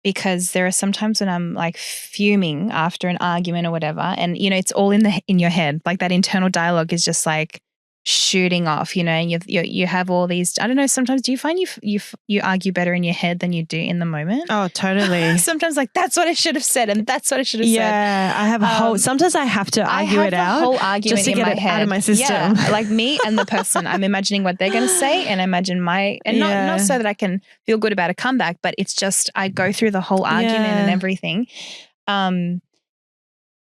Because there are some times when I'm like fuming after an argument or whatever. And, you know, it's all in your head. Like that internal dialogue is just like shooting off, you know, and you have all these, I don't know, sometimes do you find you argue better in your head than you do in the moment? Oh, totally. Sometimes like, that's what I should have said and that's what I should have said. Yeah, I have sometimes I have to argue it out. I have the whole argument just to in get my it head. out of my system. Yeah, like me and the person, I'm imagining what they're going to say and imagine not so that I can feel good about a comeback, but it's just, I go through the whole argument and everything.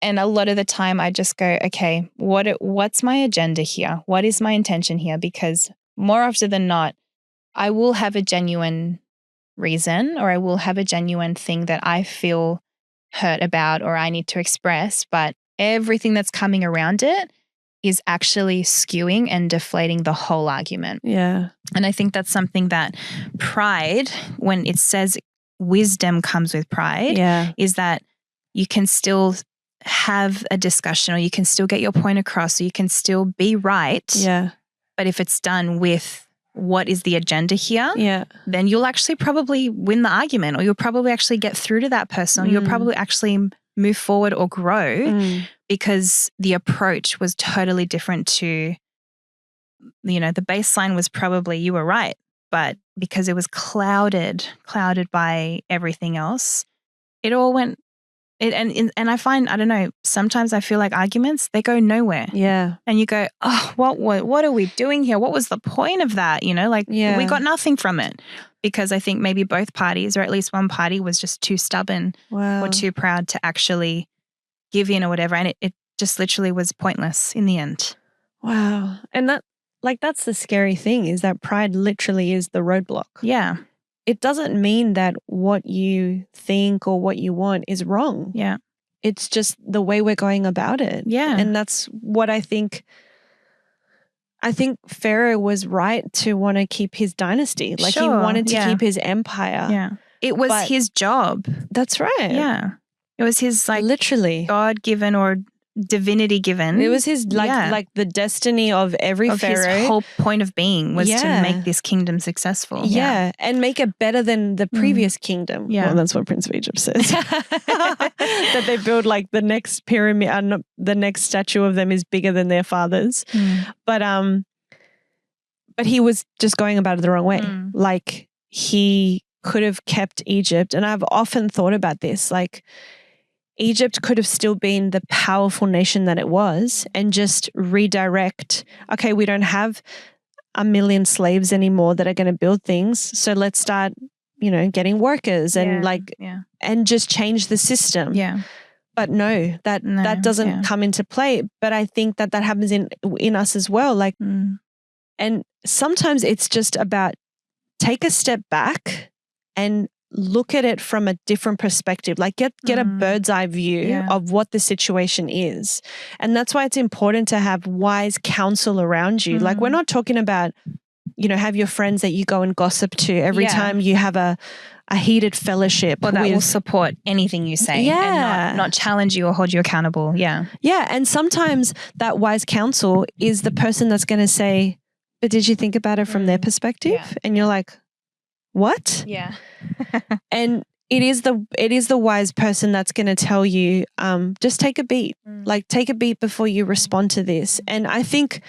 And a lot of the time I just go, okay, what's my agenda here? What is my intention here? Because more often than not, I will have a genuine reason, or I will have a genuine thing that I feel hurt about or I need to express, but everything that's coming around it is actually skewing and deflating the whole argument. Yeah. And I think that's something that pride, when it says wisdom comes with pride, is that you can still have a discussion, or you can still get your point across, or you can still be right. Yeah. But if it's done with what is the agenda here, then you'll actually probably win the argument, or you'll probably actually get through to that person, or you'll probably actually move forward or grow because the approach was totally different to, you know, the baseline was probably you were right, but because it was clouded by everything else, it all went. And I find, I don't know, sometimes I feel like arguments, they go nowhere. Yeah. And you go, oh, what are we doing here? What was the point of that? You know, like we got nothing from it, because I think maybe both parties, or at least one party, was just too stubborn or too proud to actually give in or whatever. And it just literally was pointless in the end. Wow. And that's the scary thing, is that pride literally is the roadblock. Yeah. It doesn't mean that what you think or what you want is wrong. Yeah. It's just the way we're going about it. Yeah. And that's what I think Pharaoh was right to want to keep his dynasty. Like he wanted to keep his empire. Yeah. It was his job. That's right. Yeah. It was his like literally God-given or divinity given. It was his like the destiny of every Pharaoh. His whole point of being was to make this kingdom successful. Yeah, and make it better than the previous kingdom. Yeah. Well, that's what Prince of Egypt says. That they build like the next pyramid, the next statue of them is bigger than their father's. But he was just going about it the wrong way. Like he could have kept Egypt, and I've often thought about this, like Egypt could have still been the powerful nation that it was and just redirect, okay, we don't have 1 million slaves anymore that are going to build things. So let's start, getting workers and and just change the system. Yeah. But no, that doesn't come into play. But I think that happens in us as well. Like, and sometimes it's just about take a step back and look at it from a different perspective, like get a bird's eye view of what the situation is. And that's why it's important to have wise counsel around you. Like we're not talking about, have your friends that you go and gossip to every time you have a heated fellowship. Or that will support anything you say and not challenge you or hold you accountable. Yeah. Yeah. And sometimes that wise counsel is the person that's going to say, but did you think about it from their perspective? Yeah. And you're like, what? Yeah. And it is the wise person that's going to tell you, just take a beat. Like take a beat before you respond to this. And I think,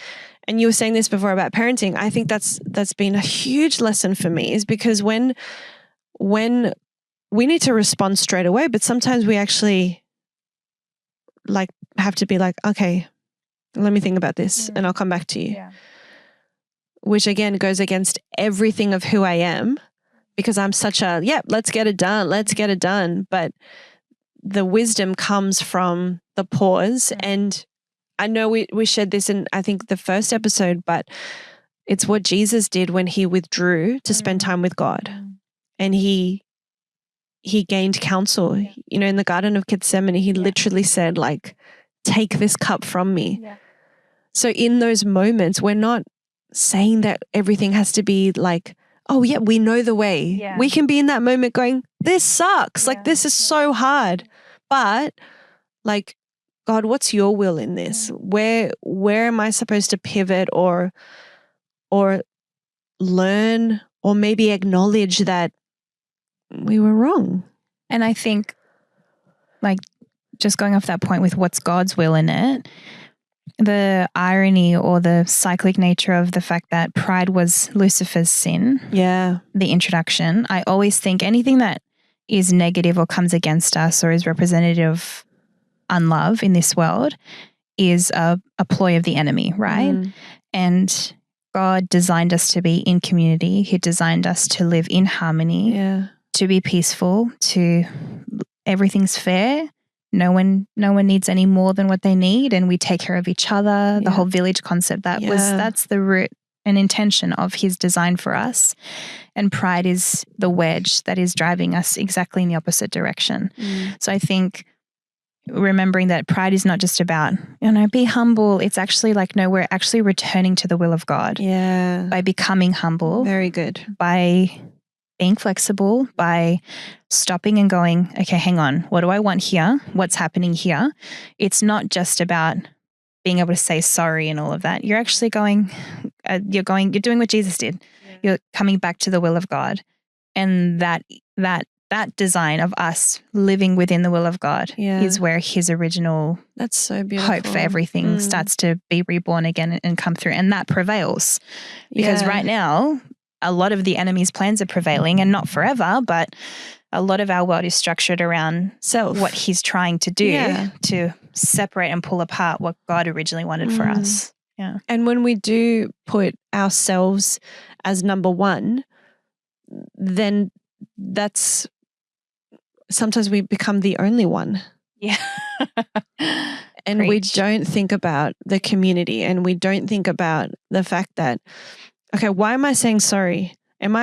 and you were saying this before about parenting, I think that's been a huge lesson for me, is because when we need to respond straight away, but sometimes we actually like have to be like, okay, let me think about this and I'll come back to you. Yeah. Which again goes against everything of who I am. Because I'm such a, let's get it done. But the wisdom comes from the pause. And I know we shared this in, I think, the first episode, but it's what Jesus did when he withdrew to spend time with God. And he gained counsel. In the Garden of Gethsemane, he literally said, like, take this cup from me. Yeah. So in those moments, we're not saying that everything has to be like, oh yeah, we know the way. Yeah. We can be in that moment going, this sucks. Like this is so hard. But like, God, what's your will in this? Where am I supposed to pivot or learn or maybe acknowledge that we were wrong? And I think like just going off that point with what's God's will in it, the irony or the cyclic nature of the fact that pride was Lucifer's sin, the introduction. I always think anything that is negative or comes against us or is representative of unlove in this world is a ploy of the enemy, right? And God designed us to be in community. He designed us to live in harmony, to be peaceful, to everything's fair. No one needs any more than what they need, and we take care of each other. The whole village concept, that's the root and intention of his design for us. And pride is the wedge that is driving us exactly in the opposite direction. So I think remembering that pride is not just about, be humble. It's actually like, no, we're actually returning to the will of God. Yeah. By becoming humble. Very good. By being flexible, by stopping and going, okay, hang on, what do I want here? What's happening here? It's not just about being able to say sorry and all of that. You're actually going, you're doing what Jesus did. Yeah. You're coming back to the will of God. And that design of us living within the will of God is where his original that's so beautiful hope for everything starts to be reborn again and come through. And that prevails. Because right now, a lot of the enemy's plans are prevailing, and not forever, but a lot of our world is structured around what he's trying to do to separate and pull apart what God originally wanted for us. Yeah. And when we do put ourselves as number one, then that's sometimes we become the only one. Yeah. And we don't think about the community, and we don't think about the fact that, okay, why am I saying sorry? Do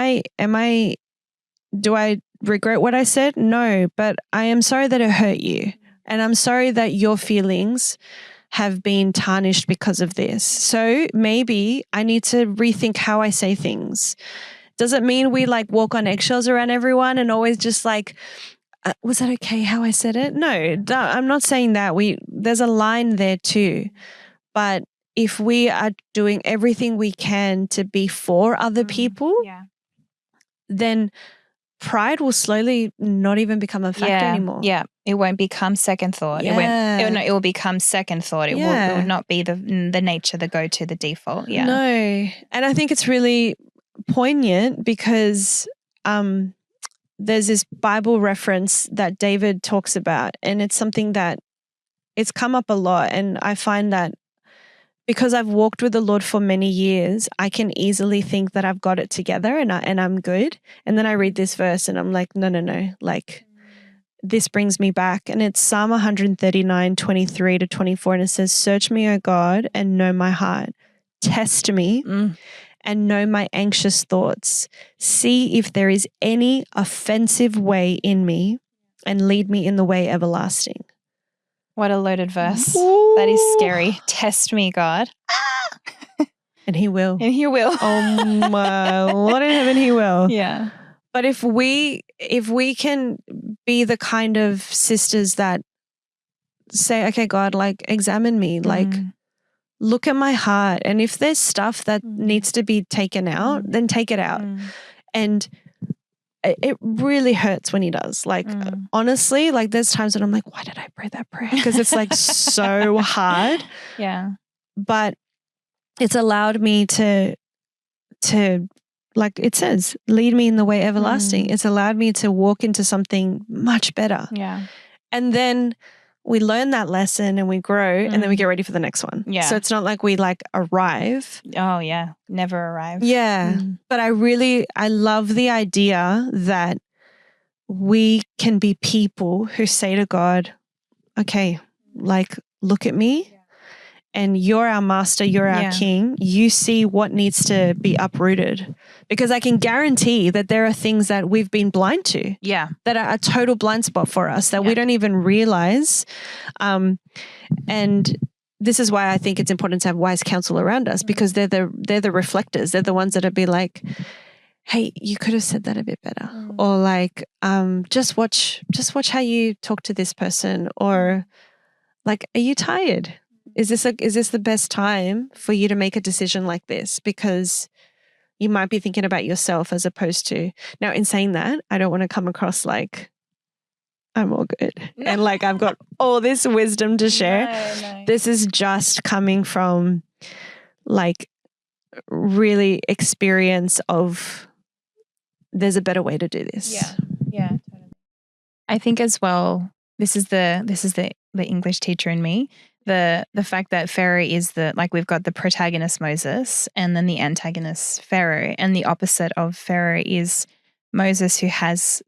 I regret what I said? No, but I am sorry that it hurt you. And I'm sorry that your feelings have been tarnished because of this. So maybe I need to rethink how I say things. Does it mean we like walk on eggshells around everyone and always just like was that okay how I said it? No, I'm not saying that. There's a line there too. But if we are doing everything we can to be for other people, then pride will slowly not even become a factor anymore. Yeah, it won't become second thought. Yeah. It will become second thought. It will not be the nature, the go-to, the default. Yeah. No. And I think it's really poignant because there's this Bible reference that David talks about, and it's something that it's come up a lot. And I find that because I've walked with the Lord for many years, I can easily think that I've got it together and I'm good. And then I read this verse and I'm like, no. Like, this brings me back. And it's Psalm 139, 23 to 24. And it says, search me, O God, and know my heart. Test me and know my anxious thoughts. See if there is any offensive way in me and lead me in the way everlasting. What a loaded verse. Ooh. That is scary. Test me, God. And he will. And he will. Oh my Lord in heaven, he will. Yeah. But if we can be the kind of sisters that say, okay, God, like, examine me, like, look at my heart. And if there's stuff that needs to be taken out, then take it out. And it really hurts when he does. Like, honestly, like, there's times when I'm like, why did I pray that prayer? Because it's like so hard. Yeah. But it's allowed me to like it says, lead me in the way everlasting. It's allowed me to walk into something much better. Yeah. And then we learn that lesson and we grow and then we get ready for the next one. Yeah. So it's not like we like arrive. Oh yeah. Never arrive. Yeah. But I love the idea that we can be people who say to God, okay, like, look at me and you're our master, you're our king. You see what needs to be uprooted. Because I can guarantee that there are things that we've been blind to. Yeah. That are a total blind spot for us that we don't even realize. And this is why I think it's important to have wise counsel around us, because they're the reflectors. They're the ones that would be like, hey, you could have said that a bit better. Or like, just watch how you talk to this person. Or like, are you tired? Is this the best time for you to make a decision like this? Because you might be thinking about yourself as opposed to, now in saying that, I don't want to come across like I'm all good and like I've got all this wisdom to share. No. This is just coming from like really experience of there's a better way to do this. Yeah. Totally. I think as well, this is the English teacher in me. The fact that Pharaoh is we've got the protagonist Moses and then the antagonist Pharaoh, and the opposite of Pharaoh is Moses, who has,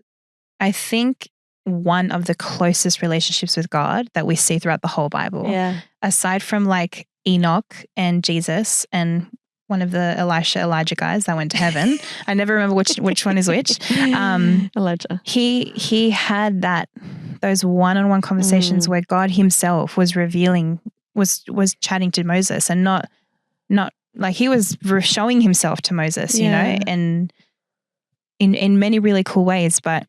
I think, one of the closest relationships with God that we see throughout the whole Bible. Yeah. Aside from like Enoch and Jesus and one of the Elijah guys that went to heaven. I never remember which one is which. Elijah. He had those one-on-one conversations where God himself was revealing, was chatting to Moses, and not like he was showing himself to Moses, you know, and in many really cool ways. But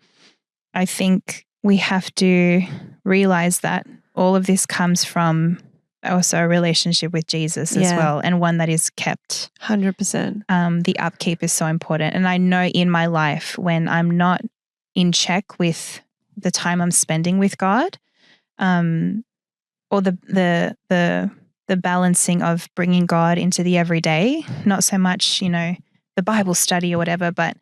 I think we have to realize that all of this comes from also a relationship with Jesus as well, and one that is kept. 100%. The upkeep is so important. And I know in my life when I'm not in check with the time I'm spending with God, or the balancing of bringing God into the everyday, not so much, you know, the Bible study or whatever, but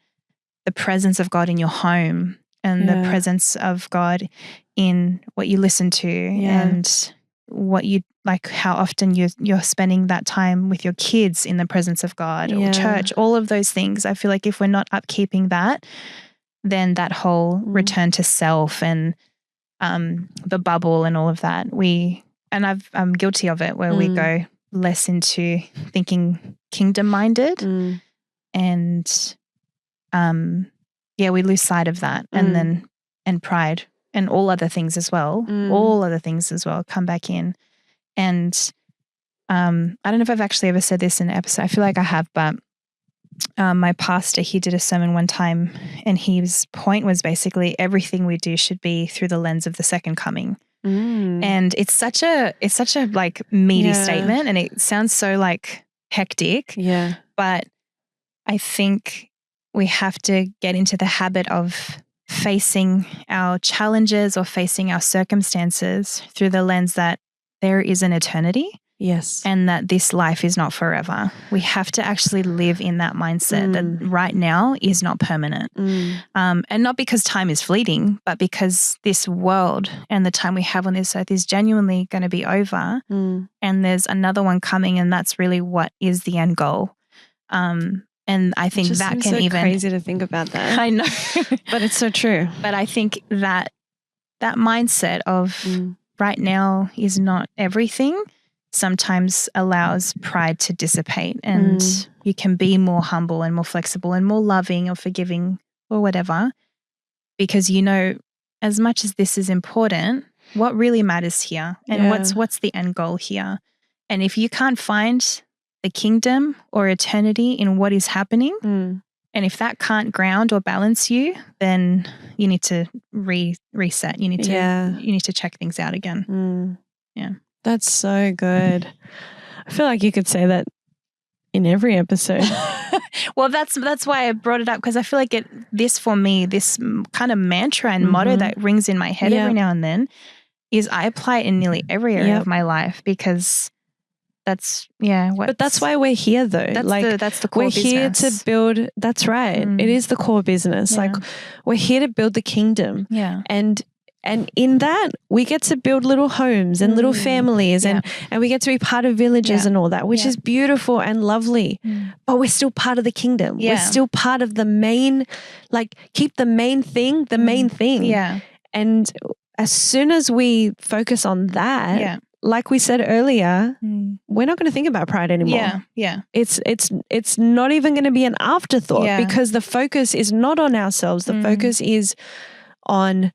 the presence of God in your home and the presence of God in what you listen to and what you like, how often you're spending that time with your kids in the presence of God or church, all of those things. I feel like if we're not upkeeping that, then that whole return to self and the bubble and all of that, I'm guilty of it, where we go less into thinking kingdom minded and we lose sight of that, and pride and all other things as well. All other things as well come back in. And I don't know if I've actually ever said this in an episode. I feel like I have, but my pastor, he did a sermon one time, and his point was basically everything we do should be through the lens of the second coming. And it's such a like meaty statement, and it sounds so like hectic. Yeah. But I think we have to get into the habit of facing our challenges or facing our circumstances through the lens that there is an eternity. Yes. And that this life is not forever. We have to actually live in that mindset that right now is not permanent. And not because time is fleeting, but because this world and the time we have on this earth is genuinely going to be over. And there's another one coming, and that's really what is the end goal. And I think that can even crazy to think about that. I know. But it's so true. But I think that mindset of right now is not everything sometimes allows pride to dissipate, and you can be more humble and more flexible and more loving or forgiving or whatever, because you know, as much as this is important, what really matters here and what's the end goal here. And if you can't find the kingdom or eternity in what is happening, and if that can't ground or balance you, then you need to reset. You need to check things out again. Yeah. That's so good. I feel like you could say that in every episode. Well, that's why I brought it up, because I feel like this for me, this kind of mantra and motto that rings in my head every now and then, is I apply it in nearly every area of my life, because that's but that's why we're here, though. That's the core business. We're here to build. That's right. It is the core business. Yeah. Like, we're here to build the kingdom. Yeah. And in that, we get to build little homes and little families, and we get to be part of villages and all that, which is beautiful and lovely. But we're still part of the kingdom. Yeah. We're still part of the main, like, keep the main thing the main thing. Yeah. And as soon as we focus on that, like we said earlier, we're not going to think about pride anymore. Yeah. Yeah. It's not even going to be an afterthought, because the focus is not on ourselves. The focus is on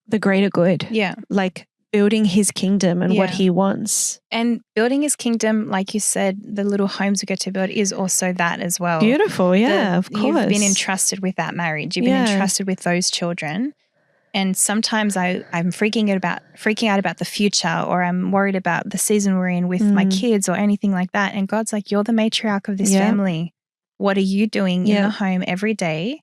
the greater good. Yeah. Like building his kingdom and what he wants. And building his kingdom, like you said, the little homes we get to build is also that as well. Beautiful. Yeah, of course. You've been entrusted with that marriage. You've been entrusted with those children. And sometimes I'm freaking out about the future, or I'm worried about the season we're in with my kids or anything like that. And God's like, you're the matriarch of this family. What are you doing in the home every day?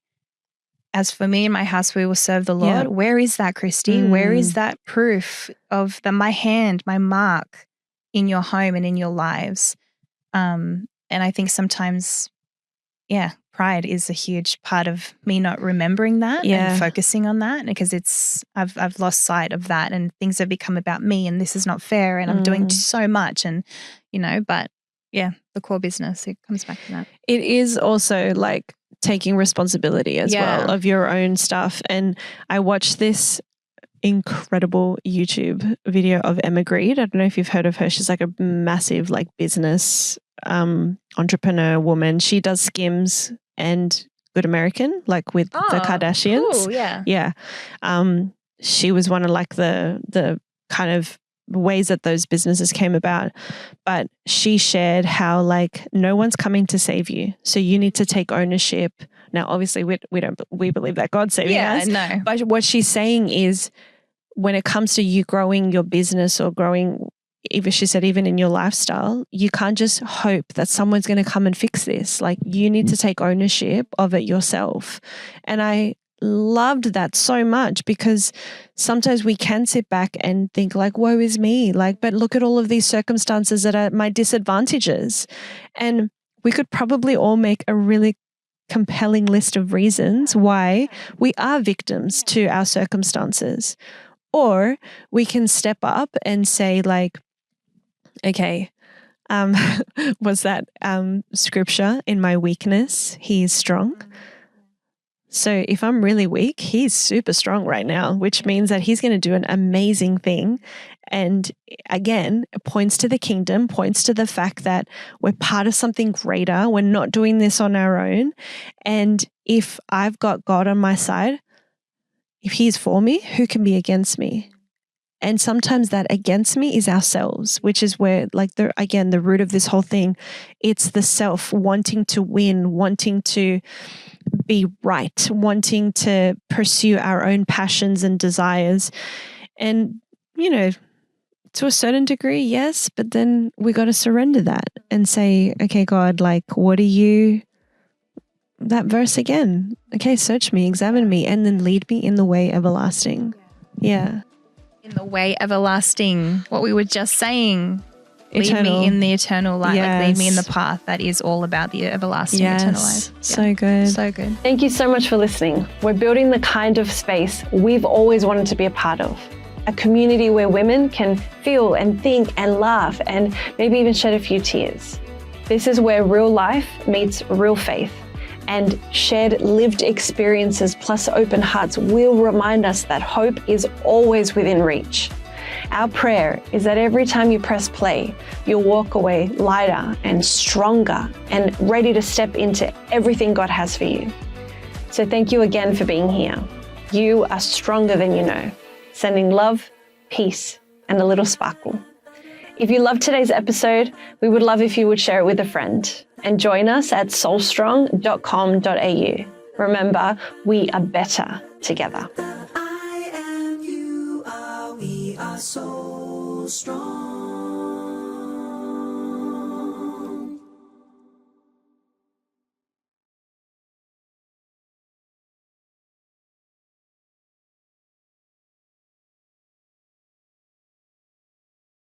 As for me and my house, we will serve the Lord. Where is that, Christy? Where is that proof of my hand, my mark in your home and in your lives? And I think sometimes, pride is a huge part of me not remembering that and focusing on that, because I've lost sight of that, and things have become about me, and this is not fair, and I'm doing so much, and but the core business, it comes back to that. It is also like taking responsibility as well of your own stuff. And I watched this incredible YouTube video of Emma Grede. I don't know if you've heard of her. She's like a massive like business entrepreneur woman. She does Skims and Good American, like with the Kardashians. Cool, yeah. Yeah. She was one of like the kind of ways that those businesses came about. But she shared how like no one's coming to save you. So you need to take ownership. Now, obviously we believe that God's saving us. Yeah, no. But what she's saying is when it comes to you growing your business or growing, even she said, even in your lifestyle, you can't just hope that someone's going to come and fix this. Like you need to take ownership of it yourself. And I loved that so much, because sometimes we can sit back and think like, woe is me. Like, but look at all of these circumstances that are my disadvantages. And we could probably all make a really compelling list of reasons why we are victims to our circumstances. Or we can step up and say like, okay, was that scripture, in my weakness, he is strong. So if I'm really weak, he's super strong right now, which means that he's going to do an amazing thing. And again, it points to the kingdom, points to the fact that we're part of something greater. We're not doing this on our own. And if I've got God on my side, if he's for me, who can be against me? And sometimes that against me is ourselves, which is where, like, the root of this whole thing, it's the self wanting to win, wanting to be right, wanting to pursue our own passions and desires. And, to a certain degree, yes, but then we got to surrender that and say, okay, God, like, what are you, that verse again? Okay, search me, examine me, and then lead me in the way everlasting. Yeah. In the way everlasting, what we were just saying. Eternal. Lead me in the eternal light. Yes. Like, lead me in the path that is all about the everlasting eternal life. Yeah. So good. So good. Thank you so much for listening. We're building the kind of space we've always wanted to be a part of. A community where women can feel and think and laugh and maybe even shed a few tears. This is where real life meets real faith, and shared lived experiences plus open hearts will remind us that hope is always within reach. Our prayer is that every time you press play, you'll walk away lighter and stronger and ready to step into everything God has for you. So thank you again for being here. You are stronger than you know. Sending love, peace, and a little sparkle. If you loved today's episode, we would love if you would share it with a friend, and join us at soulstrong.com.au. Remember, we are better together. I am, you are, we are so strong.